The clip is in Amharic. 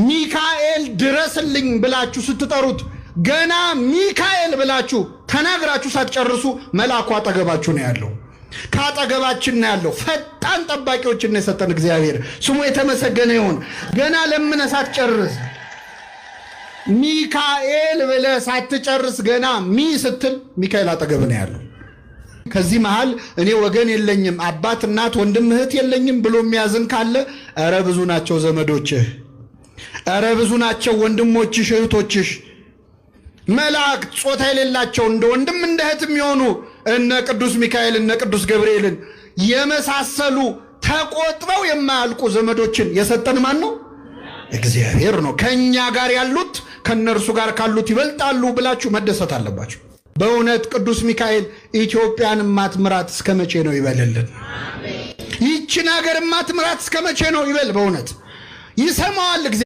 ሚካኤል ድረስልኝ ብላችሁ ስትጠሩት ገና ሚካኤል ብላችሁ ተናግራችሁ ሳትጨርሱ መልአኩ አጠገባችሁ ነው ያለው። ካጠገባችን ነው ያለው። ፈጣን ጠባቂዎችን የሰጠን እግዚአብሔር ስሙ የተመሰገነ ይሁን። ገና ለምን ሳትጨርስ ሚካኤል ብለህ ሳትጨርስ ገና ሚ ስትል ሚካኤል አጠገብ ነው ያለው። ከዚህ መሃል እኔ ወገን የለኝም አባት እናት ወንድም እህት የለኝም ብሎ የሚያዝን ካለ ኧረ ብዙ ናቸው ዘመዶችህ፣ ኧረ ብዙ ናቸው ወንድሞችሽ እህቶችሽ። መላእክት ጾታ የሌላቸው እንደ ወንድም እንደ እህት የሚሆኑ እነ ቅዱስ ሚካኤል እነ ቅዱስ ገብርኤልን የመሳሰሉ ተቆጥረው የማያልቁ ዘመዶችን የሰጠን ማን ነው? እግዚአብሔር ነው። ከኛ ጋር ያሉት ከነርሱ ጋር ካሉት ይበልጣሉ ብላችሁ መደሰት አለባችሁ። በእውነት ቅዱስ ሚካኤል ኢትዮጵያን ማትምራት እስከመቼ ነው ይበልልን። ይህችን ሀገር ማትምራት እስከመቼ ነው ይበል። በእውነት ይሰማዋል እግዚአብሔር።